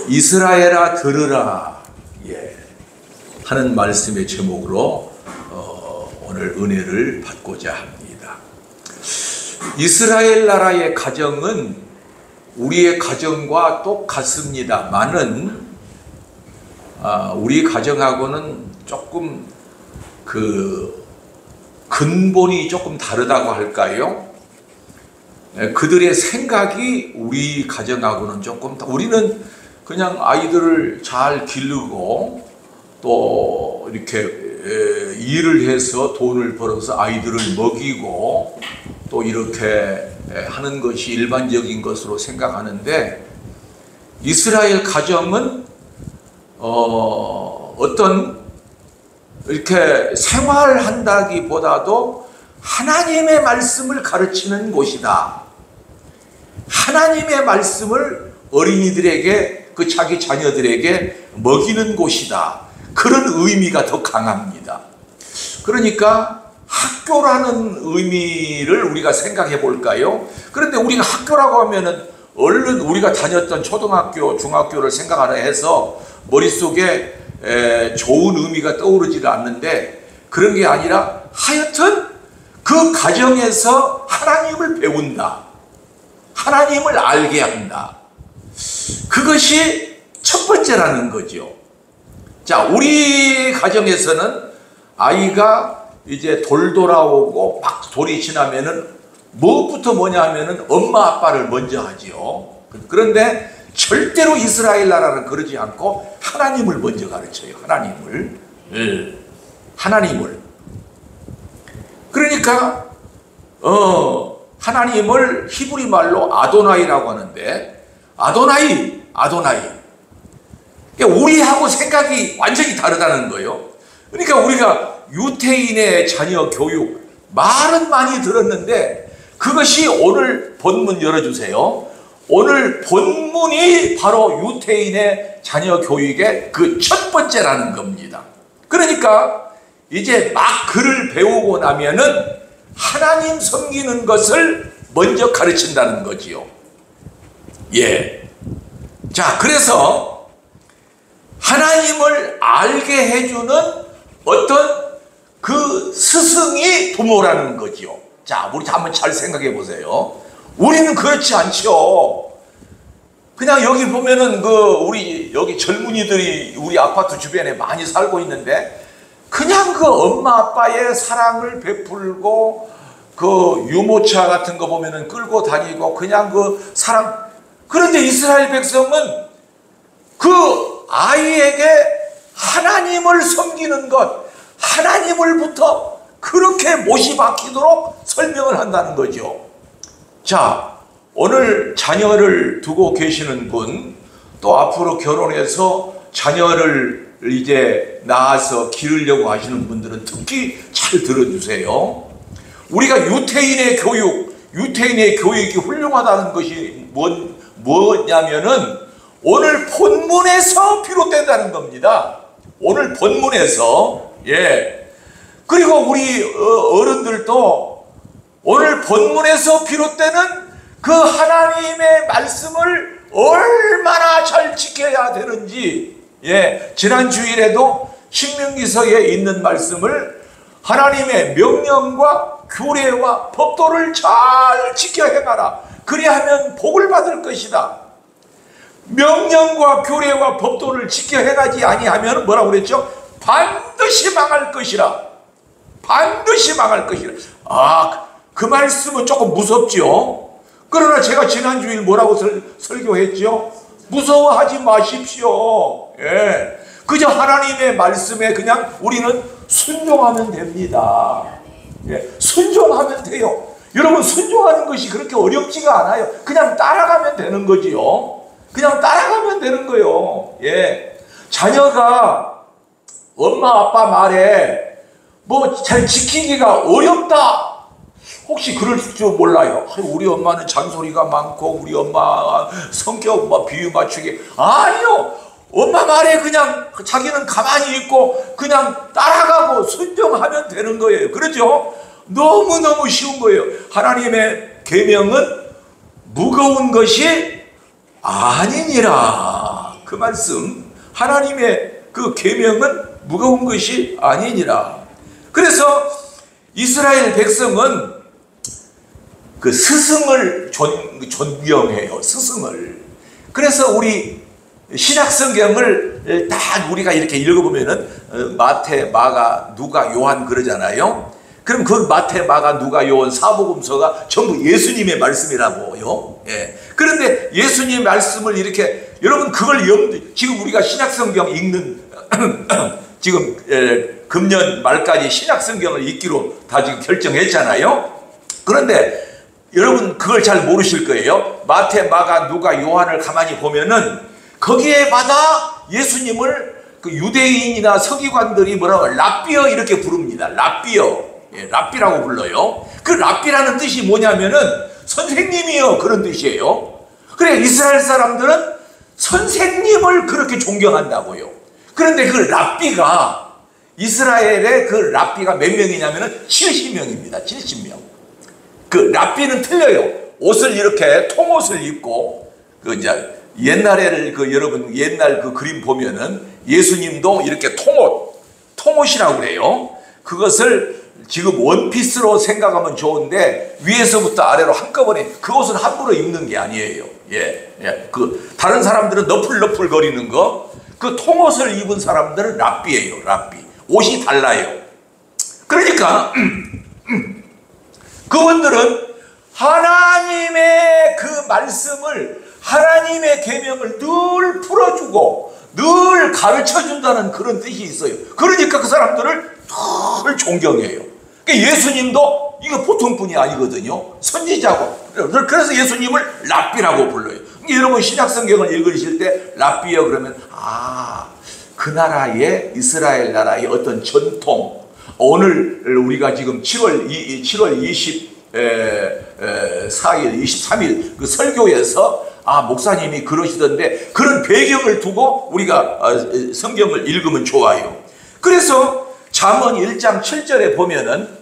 이스라엘아 들으라, 하는 말씀의 제목으로 오늘 은혜를 받고자 합니다. 이스라엘 나라의 가정은 우리의 가정과 똑같습니다만은 우리 가정하고는 조금 근본이 조금 다르다고 할까요? 그들의 생각이 우리 가정하고는 조금 우리는 그냥 아이들을 잘 기르고 또 이렇게 일을 해서 돈을 벌어서 아이들을 먹이고 또 이렇게 하는 것이 일반적인 것으로 생각하는데, 이스라엘 가정은 어떤 이렇게 생활한다기보다도 하나님의 말씀을 가르치는 곳이다. 하나님의 말씀을 어린이들에게, 자기 자녀들에게 먹이는 곳이다. 그런 의미가 더 강합니다. 그러니까 학교라는 의미를 우리가 생각해 볼까요? 그런데 우리가 학교라고 하면은 얼른 우리가 다녔던 초등학교, 중학교를 생각하려 해서 머릿속에 좋은 의미가 떠오르지를 않는데, 그런 게 아니라 하여튼 그 가정에서 하나님을 배운다. 하나님을 알게 한다. 그것이 첫 번째라는 거죠. 자, 우리 가정에서는 아이가 이제 돌 돌아오고 막 돌이 지나면은 무엇부터 뭐냐 하면은 엄마 아빠를 먼저 하지요. 그런데 절대로 이스라엘 나라는 그러지 않고 하나님을 먼저 가르쳐요. 하나님을. 그러니까 하나님을 히브리 말로 아도나이라고 하는데, 아도나이. 우리하고 생각이 완전히 다르다는 거예요. 그러니까 우리가 유태인의 자녀 교육 말은 많이 들었는데, 그것이 오늘 본문 열어주세요. 오늘 본문이 바로 유태인의 자녀 교육의 그 첫 번째라는 겁니다. 그러니까 이제 막 글을 배우고 나면은 하나님 섬기는 것을 먼저 가르친다는 거지요. 자, 그래서 하나님을 알게 해주는 어떤 그 스승이 부모라는 거지요. 자, 우리 한번 잘 생각해 보세요. 우리는 그렇지 않죠. 그냥 여기 보면은 우리 여기 젊은이들이 우리 아파트 주변에 많이 살고 있는데, 그냥 엄마 아빠의 사랑을 베풀고 유모차 같은 거 보면은 끌고 다니고 그냥 사랑. 그런데 이스라엘 백성은 아이에게 하나님을 섬기는 것, 하나님을부터 그렇게 못이 박히도록 설명을 한다는 거죠. 자, 오늘 자녀를 두고 계시는 분, 또 앞으로 결혼해서 자녀를 이제 낳아서 기르려고 하시는 분들은 특히 잘 들어주세요. 우리가 유태인의 교육이 훌륭하다는 것이 뭐냐면은 오늘 본문에서 비롯된다는 겁니다. 오늘 본문에서. 그리고 우리 어른들도 오늘 본문에서 비롯되는 그 하나님의 말씀을 얼마나 잘 지켜야 되는지, 지난 주일에도 신명기서에 있는 말씀을 하나님의 명령과 규례와 법도를 잘 지켜 행하라. 그리하면 복을 받을 것이다. 명령과 규례와 법도를 지켜 행하지 아니하면 뭐라고 그랬죠? 반드시 망할 것이라. 반드시 망할 것이라. 그 말씀은 조금 무섭죠. 그러나 제가 지난주일 뭐라고 설교했죠? 무서워하지 마십시오. 그저 하나님의 말씀에 그냥 우리는 순종하면 됩니다. 순종하면 돼요. 여러분, 순종하는 것이 그렇게 어렵지가 않아요. 그냥 따라가면 되는 거지요. 그냥 따라가면 되는 거예요. 자녀가 엄마 아빠 말에 잘 지키기가 어렵다. 혹시 그럴 줄 몰라요. 우리 엄마는 잔소리가 많고 우리 엄마 성격 비유 맞추기. 아니요. 엄마 말에 그냥 자기는 가만히 있고 그냥 따라가고 순종하면 되는 거예요. 그렇죠? 너무너무 쉬운 거예요. 하나님의 계명은 무거운 것이 아니니라. 그 말씀, 하나님의 그 계명은 무거운 것이 아니니라. 그래서 이스라엘 백성은 그 스승을 존경해요. 스승을. 그래서 우리 신약성경을 딱 우리가 이렇게 읽어보면은 마태, 마가, 누가, 요한 그러잖아요. 그럼 그 마태, 마가, 누가, 요한 사복음서가 전부 예수님의 말씀이라고요. 예. 그런데 예수님의 말씀을 이렇게 여러분 그걸 지금 우리가 신약성경 읽는 지금 금년 말까지 신약성경을 읽기로 다 지금 결정했잖아요. 그런데 여러분 그걸 잘 모르실 거예요. 마태, 마가, 누가, 요한을 가만히 보면은 거기에마다 예수님을 그 유대인이나 서기관들이 뭐라고 랍비어 이렇게 부릅니다. 랍비어. 예, 랍비라고 불러요. 그 랍비라는 뜻이 뭐냐면은 선생님이요, 그런 뜻이에요. 그래, 이스라엘 사람들은 선생님을 그렇게 존경한다고요. 그런데 그 랍비가 이스라엘의 그 랍비가 몇 명이냐면은 70명입니다. 70명. 그 랍비는 틀려요. 옷을 이렇게 통옷을 입고 그 이제 옛날에를 그 여러분 옛날 그 그림 보면은 예수님도 이렇게 통옷이라고 그래요. 그것을 지금 원피스로 생각하면 좋은데 위에서부터 아래로 한꺼번에 그것을 함부로 입는 게 아니에요. 예, 예. 그 다른 사람들은 너풀너풀 거리는 거, 그 통옷을 입은 사람들은 랍비예요. 랍비. 옷이 달라요. 그러니까 그분들은 하나님의 그 말씀을, 하나님의 계명을 늘 풀어주고 늘 가르쳐준다는 그런 뜻이 있어요. 그러니까 그 사람들을 늘 존경해요. 그러니까 예수님도 이거 보통 분이 아니거든요. 선지자고. 그래서 예수님을 랍비라고 불러요. 여러분 신약성경을 읽으실 때 랍비요 그러면 그 나라의 이스라엘 나라의 어떤 전통, 오늘 우리가 지금 7월 24일, 23일 그 설교에서 목사님이 그러시던데 그런 배경을 두고 우리가 성경을 읽으면 좋아요. 그래서 잠언 1장 7절에 보면은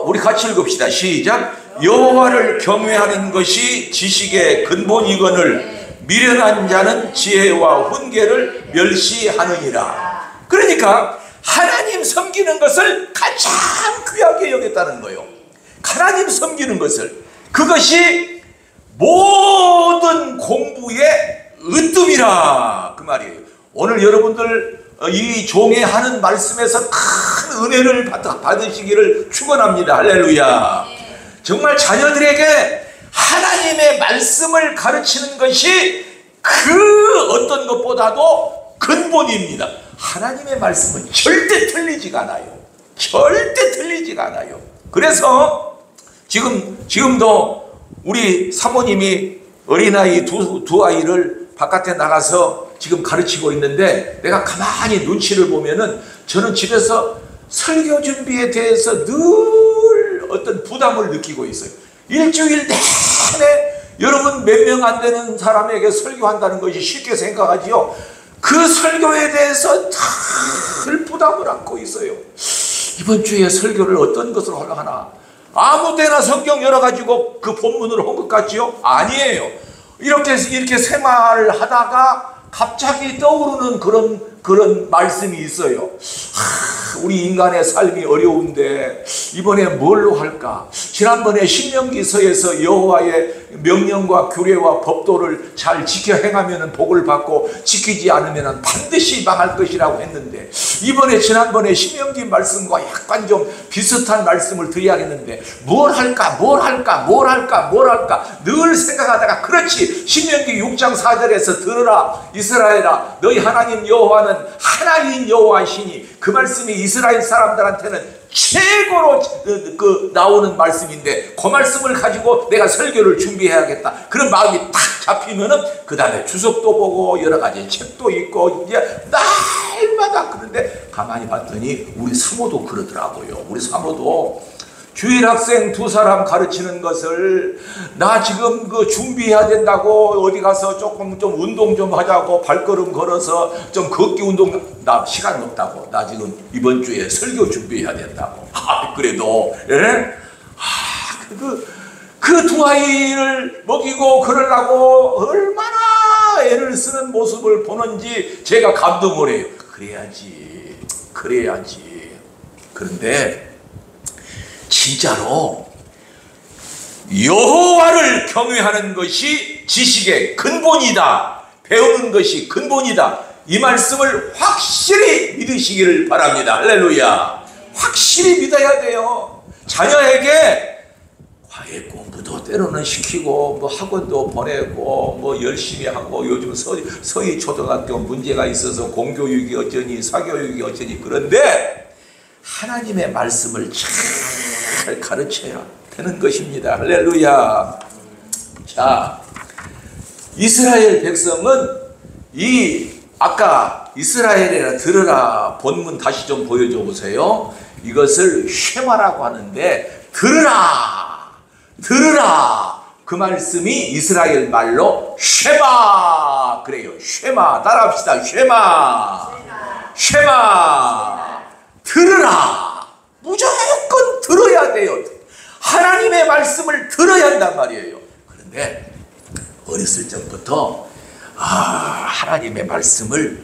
우리 같이 읽읍시다. 시작. 여호와를 경외하는 것이 지식의 근본이거늘 미련한 자는 지혜와 훈계를 멸시하느니라. 그러니까 하나님 섬기는 것을 가장 귀하게 여겼다는 거예요. 하나님 섬기는 것을, 그것이 모든 공부의 으뜸이라 그 말이에요. 오늘 여러분들 이 종의 하는 말씀에서 큰 은혜를 받으시기를 축원합니다. 할렐루야. 정말 자녀들에게 하나님의 말씀을 가르치는 것이 그 어떤 것보다도 근본입니다. 하나님의 말씀은 절대 틀리지가 않아요. 절대 틀리지가 않아요. 그래서 지금도 우리 사모님이 어린아이 두 아이를 바깥에 나가서 지금 가르치고 있는데 내가 가만히 눈치를 보면은 저는 집에서 설교 준비에 대해서 늘 어떤 부담을 느끼고 있어요. 일주일 내내 여러분 몇 명 안 되는 사람에게 설교한다는 것이 쉽게 생각하지요. 그 설교에 대해서 늘 부담을 안고 있어요. 이번 주에 설교를 어떤 것으로 하나? 아무 때나 성경 열어가지고 그 본문으로 한 것 같지요? 아니에요. 이렇게 생활을 하다가 갑자기 떠오르는 그런 말씀이 있어요. 우리 인간의 삶이 어려운데 이번에 뭘로 할까? 지난번에 신명기서에서 여호와의 명령과 규례와 법도를 잘 지켜 행하면 복을 받고 지키지 않으면 반드시 망할 것이라고 했는데 이번에 지난번에 신명기 말씀과 약간 좀 비슷한 말씀을 드려야겠는데 뭘 할까 늘 생각하다가 그렇지, 신명기 6장 4절에서 들으라 이스라엘아 너희 하나님 여호와는 하나님 여호와시니, 그 말씀이 이스라엘 사람들한테는 최고로 나오는 말씀인데 그 말씀을 가지고 내가 설교를 준비해야겠다 그런 마음이 딱 잡히면은 그 다음에 주석도 보고 여러 가지 책도 읽고 이제 날마다. 그런데 가만히 봤더니 우리 사모도 그러더라고요. 우리 사모도 주일 학생 2사람 가르치는 것을 나 지금 그 준비해야 된다고 어디 가서 조금 좀 운동 좀 하자고 발걸음 걸어서 좀 걷기 운동, 나 시간 없다고, 나 지금 이번 주에 설교 준비해야 된다고. 그래도 그 두 아이를 먹이고 그러려고 얼마나 애를 쓰는 모습을 보는지 제가 감동을 해요. 그래야지. 그런데 진짜로 여호와를 경외하는 것이 지식의 근본이다, 배우는 것이 근본이다, 이 말씀을 확실히 믿으시기를 바랍니다. 할렐루야. 확실히 믿어야 돼요. 자녀에게 과외 공부도 때로는 시키고 뭐 학원도 보내고 뭐 열심히 하고, 요즘 서희 초등학교 문제가 있어서 공교육이 어쩌니 사교육이 어쩌니, 그런데 하나님의 말씀을 잘 가르쳐야 되는 것입니다. 할렐루야. 자, 이스라엘 백성은 아까 이스라엘이라 들으라 본문 다시 좀 보여줘 보세요. 이것을 쉐마라고 하는데, 들으라 그 말씀이 이스라엘 말로 쉐마 그래요. 쉐마 따라합시다. 쉐마 들으라. 무조건 들어야 돼요. 하나님의 말씀을 들어야 한단 말이에요. 그런데 어렸을 적부터 하나님의 말씀을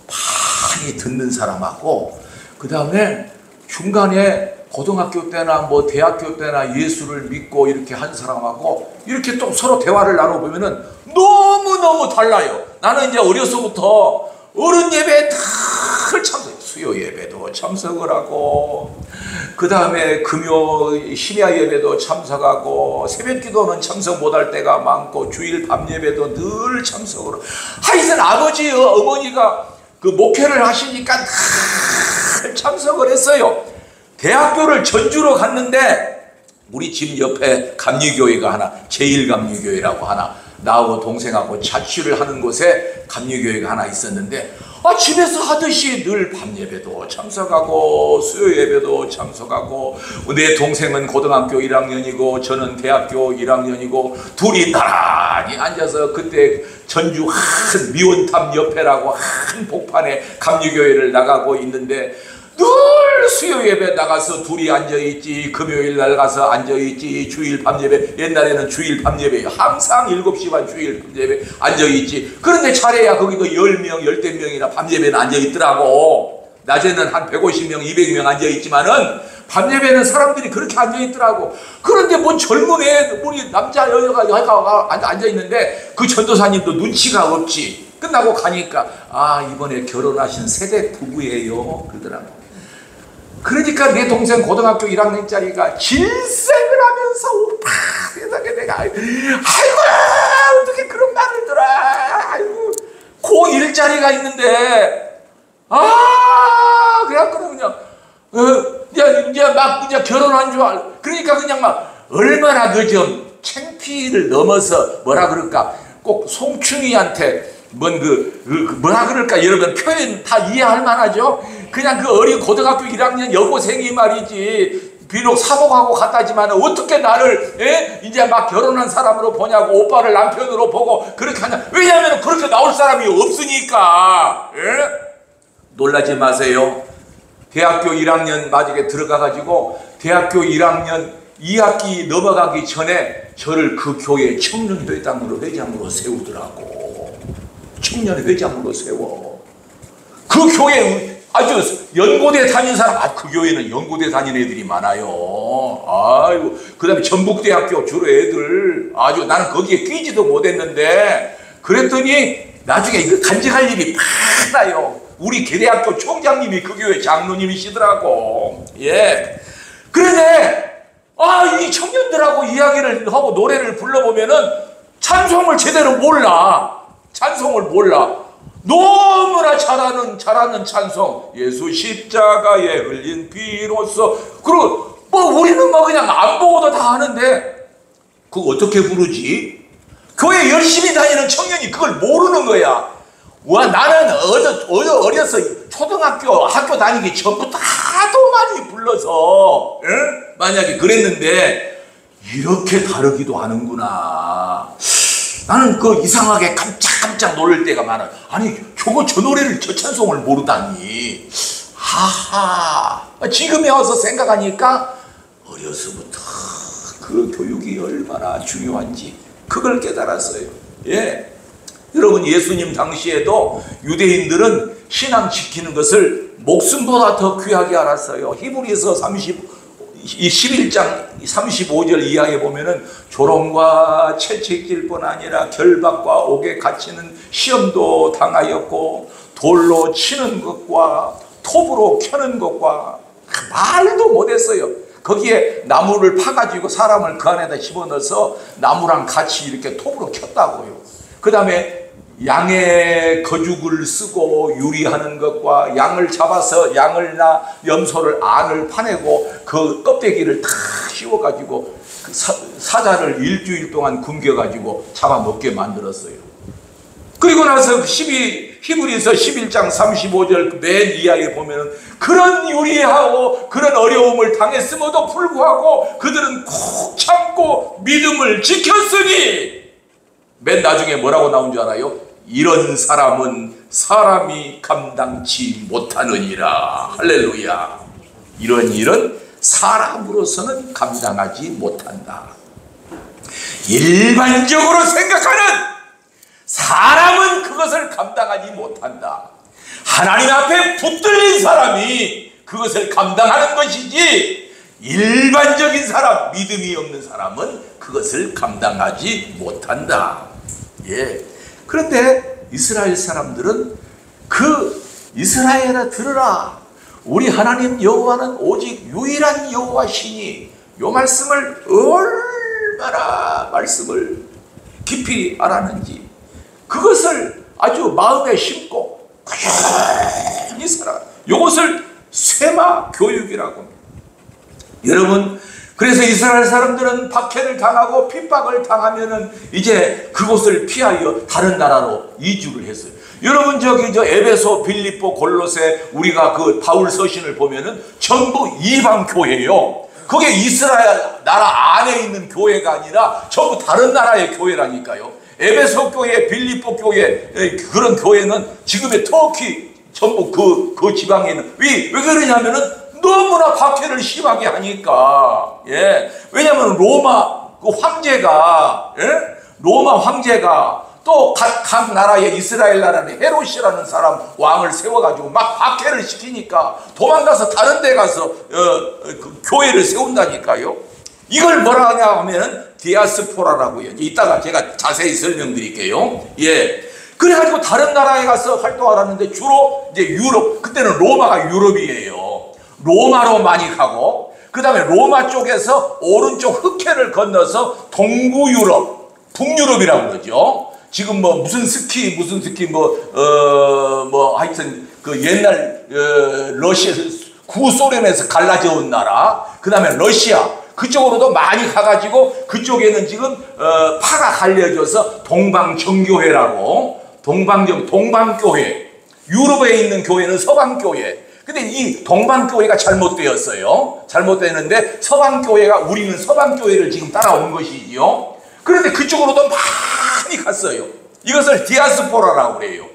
많이 듣는 사람하고, 그 다음에 중간에 고등학교 때나 뭐 대학교 때나 예수를 믿고 이렇게 한 사람하고 이렇게 또 서로 대화를 나눠보면은 너무너무 달라요. 나는 이제 어려서부터 어른 예배에 늘 참석, 수요 예배도 참석을 하고, 그 다음에 금요 심야 예배도 참석하고, 새벽 기도는 참석 못할 때가 많고, 주일 밤 예배도 늘 참석을 하고, 하여튼 아버지 어머니가 그 목회를 하시니까 늘 참석을 했어요. 대학교를 전주로 갔는데 우리 집 옆에 감리교회가 하나, 제1감리교회라고 하나, 나하고 동생하고 자취를 하는 곳에 감리교회가 하나 있었는데, 집에서 하듯이 늘 밤예배도 참석하고 수요 예배도 참석하고, 내 동생은 고등학교 1학년이고 저는 대학교 1학년이고 둘이 나란히 앉아서, 그때 전주 한 미원탑 옆에라고 한 복판에 감리교회를 나가고 있는데 늘 수요 예배 나가서 둘이 앉아있지, 금요일 날 가서 앉아있지, 주일 밤예배, 옛날에는 주일 밤예배 항상 7시 반 주일 밤예배 앉아있지. 그런데 잘해야 거기도 10명 10대명이나 밤예배는 앉아있더라고. 낮에는 한 150명 200명 앉아있지만은 밤예배는 사람들이 그렇게 앉아있더라고. 그런데 뭔 젊은 애, 우리 남자 여자가 앉아있는데 그 전도사님도 눈치가 없지. 끝나고 가니까 이번에 결혼하신 세대 부부예요 그러더라고. 그러니까 내 동생 고등학교 1학년짜리가 질색을 하면서 오빠하게 내가 아이고 어떻게 그런 말을 들어. 아이고 고1짜리가 있는데 그래갖고 그냥 이제 결혼한 줄 알. 그러니까 그냥 막 얼마나 그 좀 창피를 넘어서 뭐라 그럴까, 꼭 송충이한테 뭐라 그럴까, 여러분 표현 다 이해할 만하죠? 그냥 그 어린 고등학교 1학년 여고생이 말이지, 비록 사복하고 갔다지만 어떻게 나를 이제 막 결혼한 사람으로 보냐고, 오빠를 남편으로 보고 그렇게 하냐. 왜냐하면 그렇게 나올 사람이 없으니까. 놀라지 마세요. 대학교 1학년 만약에 들어가가지고 대학교 1학년 2학기 넘어가기 전에 저를 그 교회 청년회장으로 세우더라고. 청년회장으로 세워. 그 교회 아주 연고대 다닌 사람, 그 교회는 연고대 다닌 애들이 많아요. 아이고, 그 다음에 전북대학교 주로 애들, 아주 나는 거기에 끼지도 못했는데, 그랬더니 나중에 이거 간직할 일이 많아요. 우리 계대학교 총장님이 그 교회 장로님이시더라고. 예. 그런데 이 청년들하고 이야기를 하고 노래를 불러보면은 찬송을 제대로 몰라. 너무나 잘하는 찬송. 예수 십자가에 흘린 피로써. 그리고 우리는 그냥 안 보고도 다 하는데 그거 어떻게 부르지? 교회 열심히 다니는 청년이 그걸 모르는 거야. 나는 어려서 초등학교 학교 다니기 전부터 하도 많이 불러서 만약에 그랬는데 이렇게 다르기도 하는구나. 나는 이상하게 깜짝 놀랄 때가 많아. 아니 저 노래를 저 찬송을 모르다니. 지금에 와서 생각하니까 어려서부터 그 교육이 얼마나 중요한지 그걸 깨달았어요. 예. 여러분, 예수님 당시에도 유대인들은 신앙 지키는 것을 목숨보다 더 귀하게 알았어요. 히브리서 11장 35절 이하에 보면은 조롱과 채찍질 뿐 아니라 결박과 옥에 갇히는 시험도 당하였고, 돌로 치는 것과 톱으로 켜는 것과 말도 못했어요. 거기에 나무를 파가지고 사람을 그 안에다 집어넣어서 나무랑 같이 이렇게 톱으로 켰다고요. 그 다음에 양의 거죽을 쓰고 유리하는 것과, 양을 잡아서 양을나 염소를 안을 파내고 그 껍데기를 다 씌워가지고 사자를 일주일 동안 굶겨가지고 잡아먹게 만들었어요. 그리고 나서 히브리서 11장 35절 맨 이하에 보면은 그런 유리하고 그런 어려움을 당했음에도 불구하고 그들은 꾹 참고 믿음을 지켰으니, 맨 나중에 뭐라고 나온 줄 알아요? 이런 사람은 사람이 감당치 못하느니라. 할렐루야. 이런 일은 사람으로서는 감당하지 못한다. 일반적으로 생각하는 사람은 그것을 감당하지 못한다. 하나님 앞에 붙들린 사람이 그것을 감당하는 것이지, 일반적인 사람, 믿음이 없는 사람은 그것을 감당하지 못한다. 예. 그런데 이스라엘 사람들은 이스라엘아 들으라, 우리 하나님 여호와는 오직 유일한 여호와시니, 요 말씀을 얼마나 말씀을 깊이 알았는지 그것을 아주 마음에 심고 꾸준히 살아. 이것을 쇠마 교육이라고 합니다. 여러분, 그래서 이스라엘 사람들은 박해를 당하고 핍박을 당하면은 이제 그곳을 피하여 다른 나라로 이주를 했어요. 여러분, 저 에베소, 빌립보, 골로새, 우리가 그 바울 서신을 보면은 전부 이방 교회예요. 그게 이스라엘 나라 안에 있는 교회가 아니라 전부 다른 나라의 교회라니까요. 에베소 교회, 빌립보 교회, 그런 교회는 지금의 터키 전부 그 지방에 있는, 왜 그러냐면은 너무나 박해를 심하게 하니까. 예. 왜냐하면 로마 황제가, 예? 로마 황제가 또 각 나라의 이스라엘 나라는 헤롯이라는 사람 왕을 세워가지고 막 박해를 시키니까 도망가서 다른 데 가서 그 교회를 세운다니까요. 이걸 뭐라 하냐 하면은 디아스포라라고요. 이따가 제가 자세히 설명드릴게요. 예. 그래가지고 다른 나라에 가서 활동하라는데 주로 이제 유럽, 그때는 로마가 유럽이에요. 로마로 많이 가고, 그 다음에 로마 쪽에서 오른쪽 흑해를 건너서 동구 유럽, 북유럽이라고 그러죠. 지금 뭐 무슨 스키 하여튼 그 옛날 러시아, 구소련에서 갈라져 온 나라, 그 다음에 러시아, 그쪽으로도 많이 가가지고 그쪽에는 지금 파가 갈려져서 동방정교회라고, 동방교회, 유럽에 있는 교회는 서방교회. 근데 이 동방교회가 잘못되었어요. 잘못되는데 서방교회가, 우리는 서방교회를 지금 따라온 것이지요. 그런데 그쪽으로도 많이 갔어요. 이것을 디아스포라라고 그래요.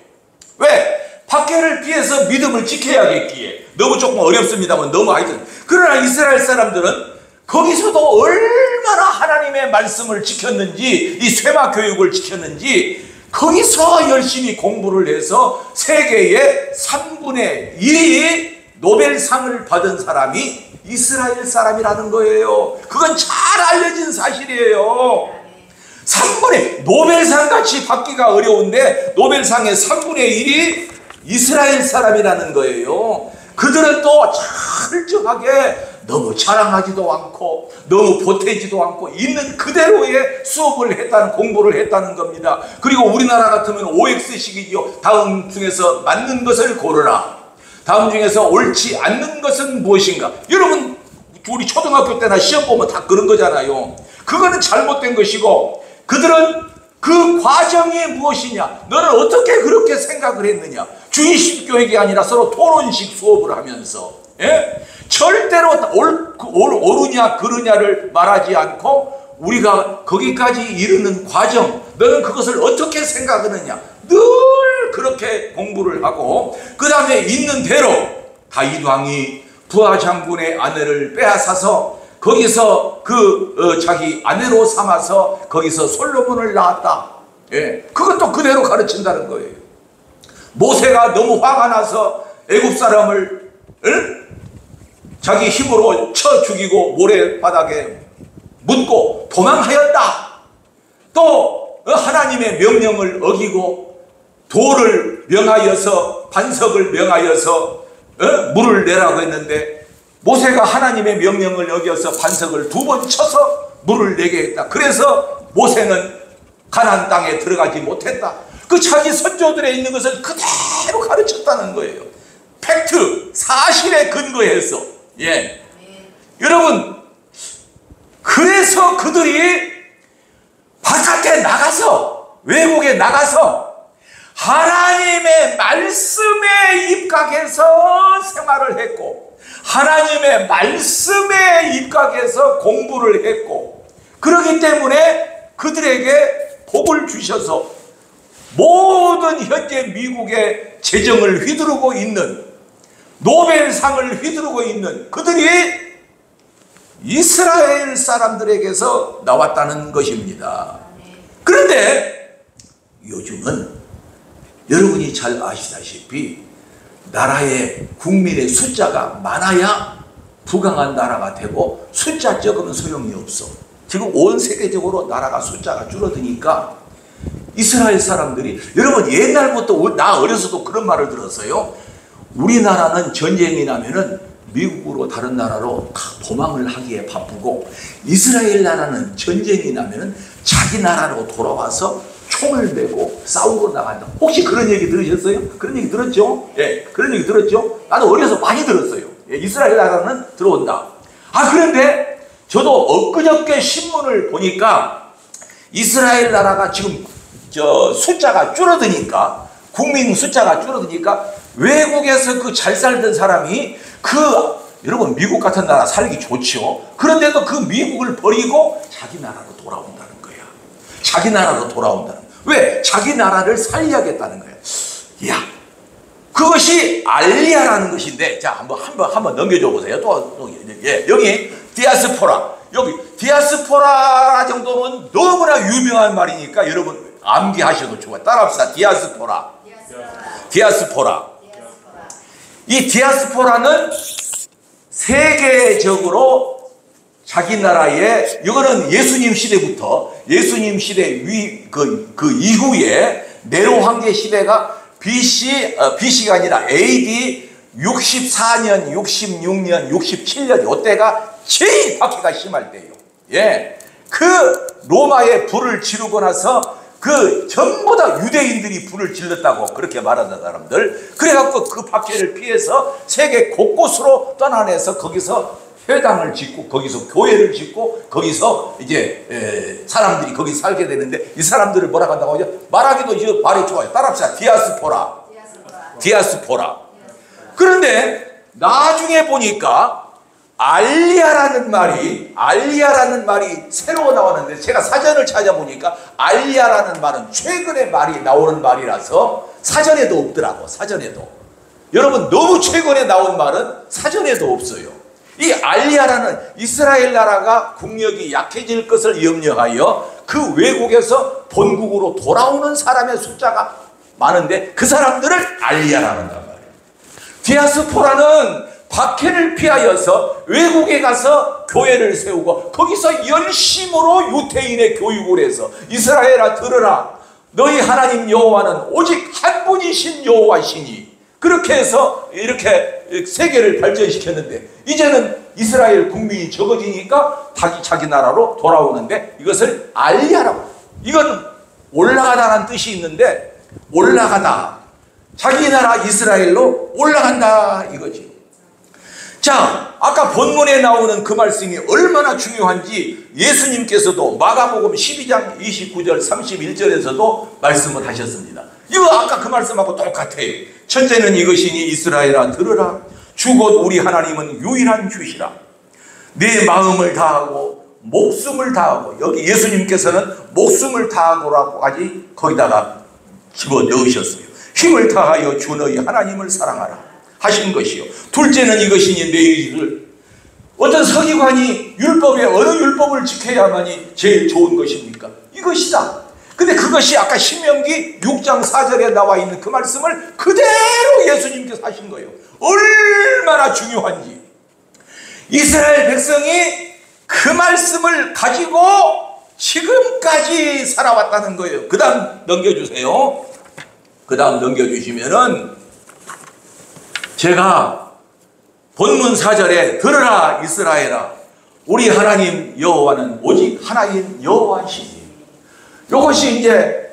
왜? 박해를 피해서 믿음을 지켜야겠기에. 너무 조금 어렵습니다만 너무 하여튼. 그러나 이스라엘 사람들은 거기서도 얼마나 하나님의 말씀을 지켰는지, 이 쇠마 교육을 지켰는지, 거기서 열심히 공부를 해서 세계의 3분의 1이 노벨상을 받은 사람이 이스라엘 사람이라는 거예요. 그건 잘 알려진 사실이에요. 3분의 노벨상 같이 받기가 어려운데 노벨상의 3분의 1이 이스라엘 사람이라는 거예요. 그들은 또 철저하게 너무 자랑하지도 않고 너무 보태지도 않고 있는 그대로의 수업을 했다는, 공부를 했다는 겁니다. 그리고 우리나라 같으면 OX식이죠. 다음 중에서 맞는 것을 고르라. 다음 중에서 옳지 않는 것은 무엇인가. 여러분, 우리 초등학교 때나 시험 보면 다 그런 거잖아요. 그거는 잘못된 것이고, 그들은 그 과정이 무엇이냐, 너는 어떻게 그렇게 생각을 했느냐. 주의식 교육이 아니라 서로 토론식 수업을 하면서, 예? 절대로 옳으냐 그르냐를 말하지 않고 우리가 거기까지 이르는 과정, 너는 그것을 어떻게 생각하느냐, 늘 그렇게 공부를 하고, 그 다음에 있는 대로 다윗 왕이 부하 장군의 아내를 빼앗아서 거기서 자기 아내로 삼아서 거기서 솔로몬을 낳았다. 예, 그것도 그대로 가르친다는 거예요. 모세가 너무 화가 나서 애굽 사람을 자기 힘으로 쳐 죽이고 모래바닥에 묻고 도망하였다. 또 하나님의 명령을 어기고 돌을 명하여서 반석을 명하여서 물을 내라고 했는데 모세가 하나님의 명령을 어겨서 반석을 2번 쳐서 물을 내게 했다. 그래서 모세는 가나안 땅에 들어가지 못했다. 그 자기 선조들에 있는 것을 그대로 가르쳤다는 거예요. 팩트, 사실에 근거해서. 예. 여러분, 그래서 그들이 바깥에 나가서, 외국에 나가서 하나님의 말씀에 입각해서 생활을 했고, 하나님의 말씀에 입각해서 공부를 했고, 그렇기 때문에 그들에게 복을 주셔서 모든 현재 미국의 재정을 휘두르고 있는, 노벨상을 휘두르고 있는 그들이 이스라엘 사람들에게서 나왔다는 것입니다. 그런데 요즘은 여러분이 잘 아시다시피 나라의 국민의 숫자가 많아야 부강한 나라가 되고 숫자 적으면 소용이 없어. 지금 온 세계적으로 나라가 숫자가 줄어드니까 이스라엘 사람들이, 여러분 옛날부터 나 어려서도 그런 말을 들었어요. 우리나라는 전쟁이 나면은 미국으로 다른 나라로 도망을 하기에 바쁘고 이스라엘 나라는 전쟁이 나면은 자기 나라로 돌아와서 총을 메고 싸우고 나간다. 혹시 그런 얘기 들으셨어요? 그런 얘기 들었죠? 예, 그런 얘기 들었죠? 나는 어려서 많이 들었어요. 예, 이스라엘 나라는 들어온다. 그런데 저도 엊그저께 신문을 보니까 이스라엘 나라가 지금 숫자가 줄어드니까, 국민 숫자가 줄어드니까 외국에서 그 잘 살던 사람이 여러분 미국 같은 나라 살기 좋죠. 그런데도 그 미국을 버리고 자기 나라로 돌아온다는 거야. 자기 나라로 돌아온다는 거야. 왜? 자기 나라를 살려야겠다는 거야. 야, 그것이 알리아라는 것인데, 자 한번 넘겨줘 보세요. 여기 디아스포라, 여기 디아스포라 정도면 너무나 유명한 말이니까 여러분 암기하셔도 좋아요. 따라합시다. 디아스포라. 이 디아스포라는 세계적으로 자기 나라에, 이거는 예수님 시대부터, 예수님 시대 그 이후에 네로 황제 시대가 BC가 아니라 AD 64년, 66년, 67년 이때가 제일 박해가 심할 때예요. 예, 그 로마에 불을 지르고 나서 전부 다 유대인들이 불을 질렀다고 그렇게 말하는 사람들. 그래갖고 그 박해를 피해서 세계 곳곳으로 떠나내서 거기서 회당을 짓고 거기서 교회를 짓고 거기서 이제 사람들이 거기 살게 되는데, 이 사람들을 뭐라고 한다고 하죠? 말하기도 이제 말이 좋아요. 따라합시다. 디아스포라. 그런데 나중에 보니까 알리아라는 말이 새로 나왔는데, 제가 사전을 찾아보니까 알리아라는 말은 최근에 말이 나오는 말이라서 사전에도 없더라고. 사전에도. 여러분, 너무 최근에 나온 말은 사전에도 없어요. 이 알리아라는, 이스라엘 나라가 국력이 약해질 것을 염려하여 그 외국에서 본국으로 돌아오는 사람의 숫자가 많은데 그 사람들을 알리아라는 말이에요. 디아스포라는 박해를 피하여서 외국에 가서 교회를 세우고 거기서 열심으로 유태인의 교육을 해서, 이스라엘아 들으라, 너희 하나님 여호와는 오직 한 분이신 여호와시니, 그렇게 해서 이렇게 세계를 발전시켰는데, 이제는 이스라엘 국민이 적어지니까 자기 나라로 돌아오는데 이것을 알리아라고. 이건 올라가다라는 뜻이 있는데, 올라가다, 자기 나라 이스라엘로 올라간다 이거지. 자, 아까 본문에 나오는 그 말씀이 얼마나 중요한지 예수님께서도 마가복음 12장 29절 31절에서도 말씀을 하셨습니다. 이거 아까 그 말씀하고 똑같아요. 첫째는 이것이니 이스라엘아 들으라, 주 곧 우리 하나님은 유일한 주시라. 내 마음을 다하고 목숨을 다하고, 여기 예수님께서는 목숨을 다하고라고까지 거기다가 집어넣으셨어요. 힘을 다하여 주 너희 하나님을 사랑하라 하신 것이요. 둘째는 이것이니 너희들, 어떤 서기관이 율법에 어느 율법을 지켜야만이 제일 좋은 것입니까? 이것이다. 근데 그것이 아까 신명기 6장 4절에 나와 있는 그 말씀을 그대로 예수님께서 하신 거예요. 얼마나 중요한지. 이스라엘 백성이 그 말씀을 가지고 지금까지 살아왔다는 거예요. 그 다음 넘겨주세요. 그 다음 넘겨주시면은 제가 본문 4절에 들으라 이스라엘아 우리 하나님 여호와는 오직 하나인 여호와시니. 이것이 이제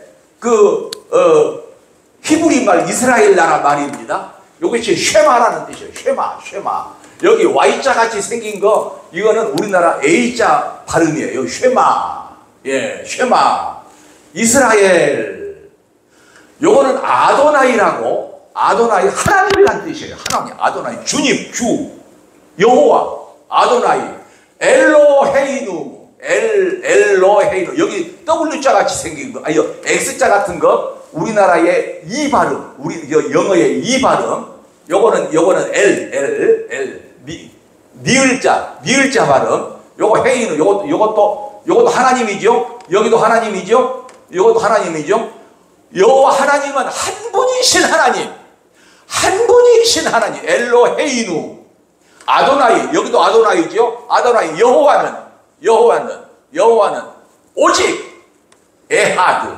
히브리 말 이스라엘 나라 말입니다. 이것이 쉐마라는 뜻이에요. 쉐마. 여기 Y자 같이 생긴 거 이거는 우리나라 A자 발음이에요. 쉐마. 예, 쉐마. 이스라엘. 요거는 아도나이라고, 아도나이 하나님이란 뜻이에요. 하나님, 아도나이, 주님, 주, 여호와, 아도나이, 엘로헤이누, 엘로헤이누. 여기 W자 같이 생긴 거, 아니 X자 같은 거, 우리나라의 이 발음, 우리 영어의 이 발음. 요거는 니을자 발음. 요거 헤이누, 요것도 하나님이죠. 여기도 하나님이죠. 이것도 하나님이죠. 여호와 하나님은 한 분이신 하나님. 한 분이신 하나님. 엘로헤이누. 아도나이. 여기도 아도나이죠. 아도나이. 여호와는 오직 에하드.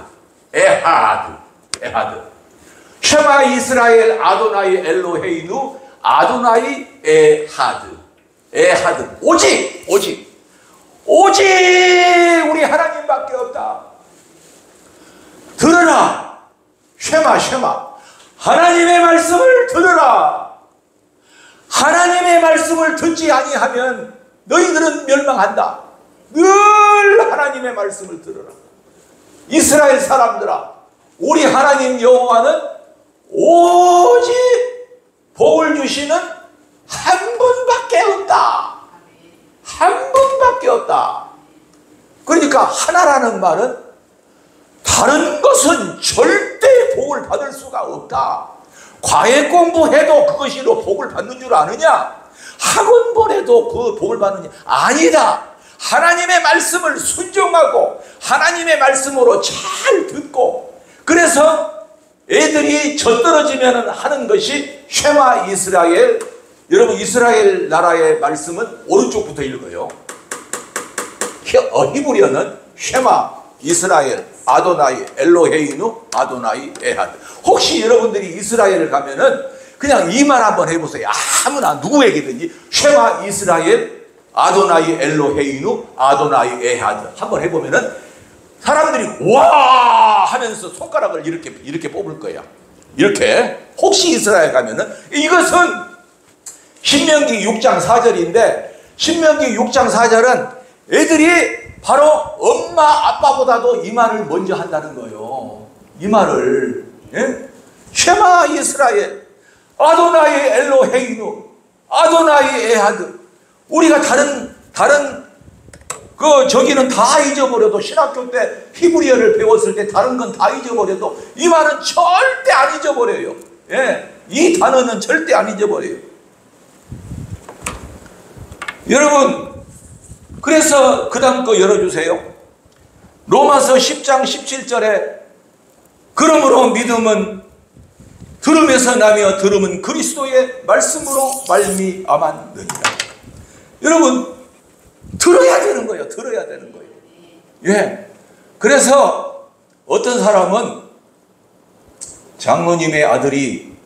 쉐마 이스라엘 아도나이 엘로헤이누 아도나이 에하드. 오직 우리 하나님밖에 없다. 들으라. 쉐마. 하나님의 말씀을 들으라. 하나님의 말씀을 듣지 아니하면 너희들은 멸망한다. 늘 하나님의 말씀을 들으라. 이스라엘 사람들아, 우리 하나님 여호와는 오직 복을 주시는 한 분밖에 없다. 한 분밖에 없다. 그러니까 하나라는 말은 다른 것은 절대 복을 받을 수가 없다. 과외 공부해도 그것이로 복을 받는 줄 아느냐? 학원 보내도 그 복을 받느냐? 아니다. 하나님의 말씀을 순종하고 하나님의 말씀으로 잘 듣고, 그래서 애들이 젖떨어지면 하는 것이 쉐마 이스라엘. 여러분, 이스라엘 나라의 말씀은 오른쪽부터 읽어요. 히브리어는 쉐마 이스라엘 아도나이 엘로헤이누 아도나이 에하드. 혹시 여러분들이 이스라엘을 가면은 그냥 이 말 한번 해보세요. 아무나 누구에게든지 쉐마 이스라엘 아도나이 엘로헤이누 아도나이 에하드 한번 해보면은 사람들이 와 하면서 손가락을 이렇게 뽑을 거야. 이렇게. 혹시 이스라엘 가면은 이것은 신명기 6장 4절인데, 신명기 6장 4절은 애들이 바로 엄마 아빠보다도 이 말을 먼저 한다는 거예요. 이 말을. 예? 쉐마 이스라엘 아도나이 엘로헤이누 아도나이 에하드. 우리가 다른 저기는 다 잊어버려도, 신학교 때 히브리어를 배웠을 때 다른 건 다 잊어버려도 이 말은 절대 안 잊어버려요. 예, 이 단어는 절대 안 잊어버려요. 여러분, 그래서 그 다음 거 열어주세요. 로마서 10장 17절에 그러므로 믿음은 들음에서 나며 들음은 그리스도의 말씀으로 말미암았느니라. 여러분, 들어야 되는 거예요. 들어야 되는 거예요. 예. 그래서 어떤 사람은 장로님의 아들이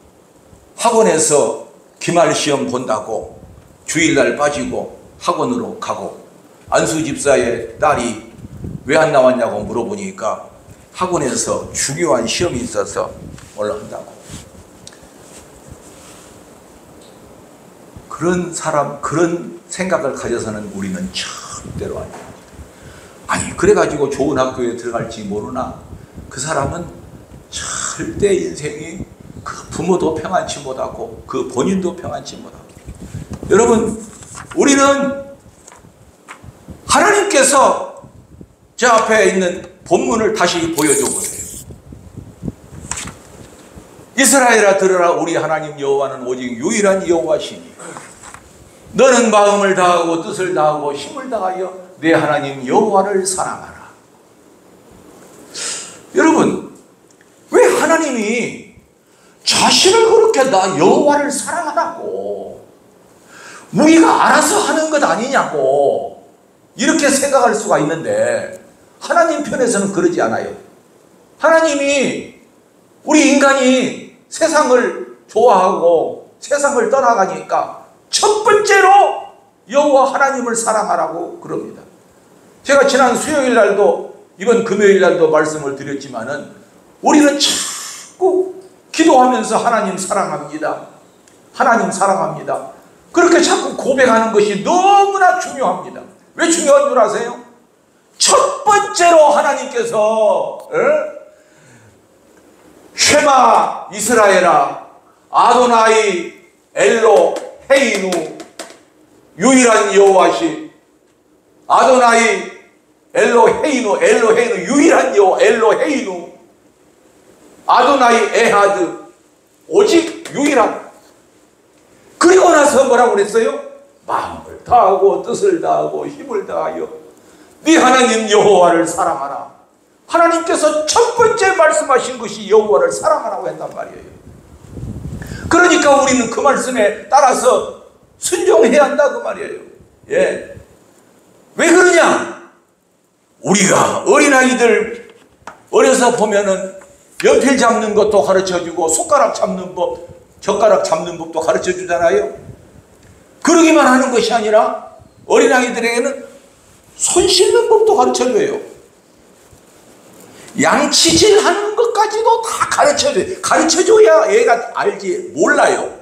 학원에서 기말 시험 본다고 주일날 빠지고 학원으로 가고, 안수 집사의 딸이 왜 안 나왔냐고 물어보니까 학원에서 중요한 시험이 있어서 올라간다고. 그런 사람, 그런 생각을 가져서는 우리는 절대로 아니야. 아니, 그래가지고 좋은 학교에 들어갈지 모르나 그 사람은 절대 인생이 그 부모도 평안치 못하고 그 본인도 평안치 못하고. 여러분, 우리는 하나님께서 제 앞에 있는 본문을 다시 보여줘 보세요. 이스라엘아 들으라. 우리 하나님 여호와는 오직 유일한 여호와시니 너는 마음을 다하고 뜻을 다하고 힘을 다하여 내 하나님 여호와를 사랑하라. 여러분, 왜 하나님이 자신을 그렇게 나 여호와를 사랑하라고 우리가 알아서 하는 것 아니냐고 이렇게 생각할 수가 있는데 하나님 편에서는 그러지 않아요. 하나님이 우리 인간이 세상을 좋아하고 세상을 떠나가니까 첫 번째로 여호와 하나님을 사랑하라고 그럽니다. 제가 지난 수요일 날도 이번 금요일 날도 말씀을 드렸지만은 우리는 자꾸 기도하면서 하나님 사랑합니다. 하나님 사랑합니다. 그렇게 자꾸 고백하는 것이 너무나 중요합니다. 왜 중요한 줄 아세요? 첫 번째로 하나님께서 쉐마 이스라엘아 아도나이 엘로 헤이누 유일한 여호와시 아도나이 엘로 헤이누 유일한 여호와 엘로 헤이누 아도나이 에하드 오직 유일한. 그리고 나서 뭐라고 그랬어요? 마음을 다하고 뜻을 다하고 힘을 다하여 네 하나님 여호와를 사랑하라. 하나님께서 첫 번째 말씀하신 것이 여호와를 사랑하라고 했단 말이에요. 그러니까 우리는 그 말씀에 따라서 순종해야 한다 그 말이에요. 예. 왜 그러냐? 우리가 어린아이들 어려서 보면은 연필 잡는 것도 가르쳐주고 손가락 잡는 법, 젓가락 잡는 법도 가르쳐주잖아요. 그러기만 하는 것이 아니라 어린아이들에게는 손 씻는 법도 가르쳐줘요. 양치질 하는 것까지도 다 가르쳐줘요. 가르쳐줘야 얘가 알지 몰라요.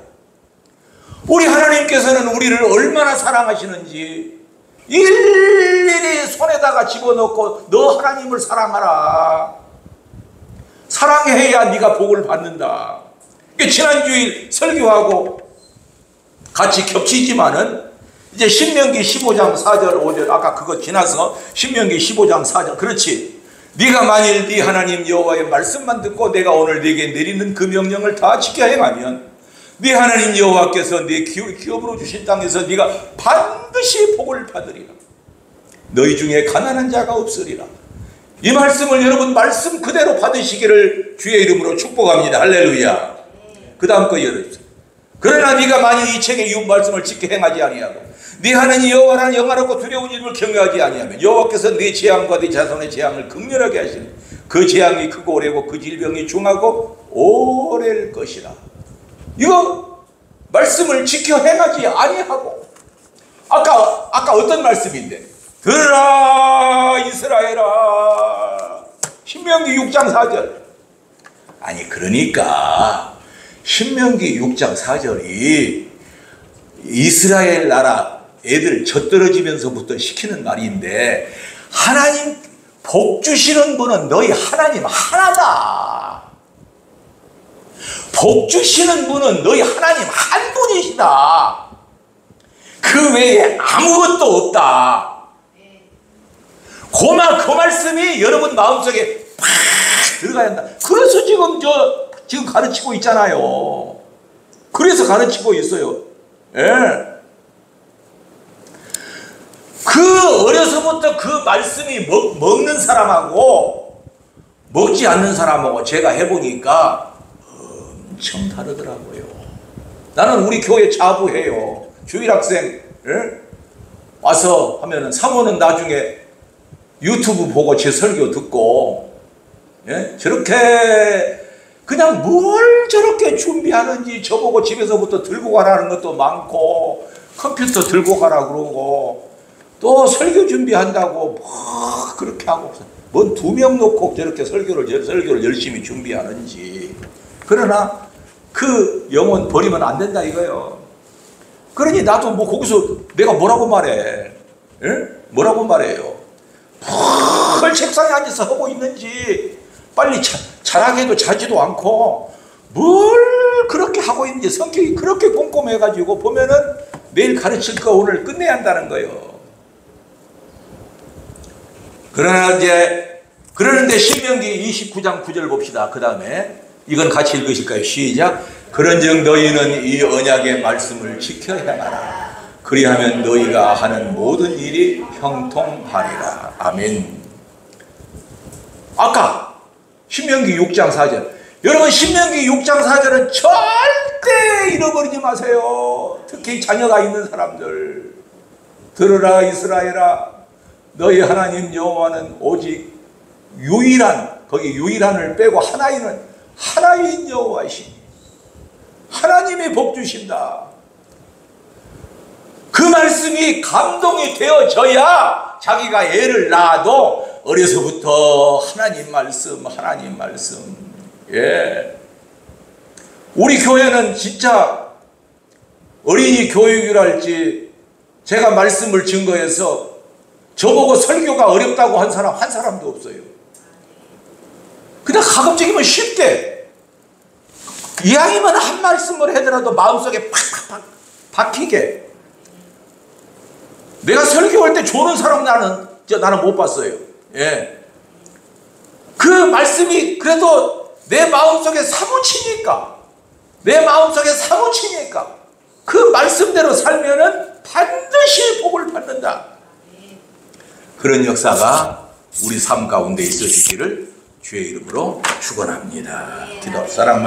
우리 하나님께서는 우리를 얼마나 사랑하시는지 일일이 손에다가 집어넣고 너 하나님을 사랑하라. 사랑해야 네가 복을 받는다. 지난주일 설교하고 같이 겹치지만은 이제 신명기 15장 4절 5절 아까 그거 지나서 신명기 15장 4절 그렇지. 네가 만일 네 하나님 여호와의 말씀만 듣고 내가 오늘 네게 내리는 그 명령을 다 지켜 행하면 네 하나님 여호와께서 네 기업으로 주신 땅에서 네가 반드시 복을 받으리라. 너희 중에 가난한 자가 없으리라. 이 말씀을 여러분 말씀 그대로 받으시기를 주의 이름으로 축복합니다. 할렐루야. 그 다음 거 열어주세요. 그러나 네가 만일 이 책의 이 말씀을 지켜 행하지 아니하고 네 하나님 여호와라는 영화롭고 두려운 이름을 경외하지 아니하면 여호와께서 네 재앙과 네 자손의 재앙을 극렬하게 하시는 그 재앙이 크고 오래고 그 질병이 중하고 오래일 것이라. 이거 말씀을 지켜 행하지 아니하고 아까 어떤 말씀인데 들으라 이스라엘아 신명기 6장 4절 아니 그러니까 신명기 6장 4절이 이스라엘 나라 애들 젖떨어지면서부터 시키는 말인데 하나님 복 주시는 분은 너희 하나님 하나다. 복 주시는 분은 너희 하나님 한 분이시다. 그 외에 아무것도 없다. 그 말씀이 여러분 마음속에 팍 들어가야 한다. 그래서 지금 가르치고 있잖아요. 그래서 가르치고 있어요. 예. 그 어려서부터 그 말씀이 먹는 사람하고 먹지 않는 사람하고 제가 해보니까 엄청 다르더라고요. 나는 우리 교회 자부해요. 주일학생 와서 하면은 사모는 나중에 유튜브 보고 제 설교 듣고 저렇게 그냥 뭘 저렇게 준비하는지 저보고 집에서부터 들고 가라는 것도 많고 컴퓨터 들고 가라 그러고 또 설교 준비한다고 뭐 그렇게 하고 뭔 2명 놓고 저렇게 설교를 열심히 준비하는지. 그러나 그 영혼 버리면 안 된다 이거예요. 그러니 나도 뭐 거기서 내가 뭐라고 말해? 뭐라고 말해요? 뭘 책상에 앉아서 하고 있는지 빨리 자라게도 자지도 않고 뭘 그렇게 하고 있는지 성격이 그렇게 꼼꼼해가지고 보면은 내일 가르칠 거 오늘 끝내야 한다는 거예요. 그러는데 신명기 29장 9절 봅시다. 그 다음에 이건 같이 읽으실까요? 시작. 그런즉 너희는 이 언약의 말씀을 지켜 행하라. 그리하면 너희가 하는 모든 일이 형통하리라. 아멘. 아까 신명기 6장 4절. 여러분, 신명기 6장 4절은 절대 잃어버리지 마세요. 특히 자녀가 있는 사람들. 들으라 이스라엘아, 너희 하나님 여호와는 오직 유일한, 거기 유일한을 빼고 하나인 여호와이시니 하나님이 복 주신다. 그 말씀이 감동이 되어져야 자기가 애를 낳아도 어려서부터 하나님 말씀. 예. 우리 교회는 진짜 어린이 교육이랄지 제가 말씀을 증거해서 저보고 설교가 어렵다고 한 사람 한 사람도 없어요. 그냥 가급적이면 쉽게 이왕이면 한 말씀을 하더라도 마음속에 팍팍팍 박히게. 내가 설교할 때 조는 사람 나는 못 봤어요. 예. 그 말씀이 그래도 내 마음속에 사무치니까 그 말씀대로 살면은 반드시 복을 받는다. 그런 역사가 우리 삶 가운데 있어지기를 주의 이름으로 축원합니다. 기도 사랑만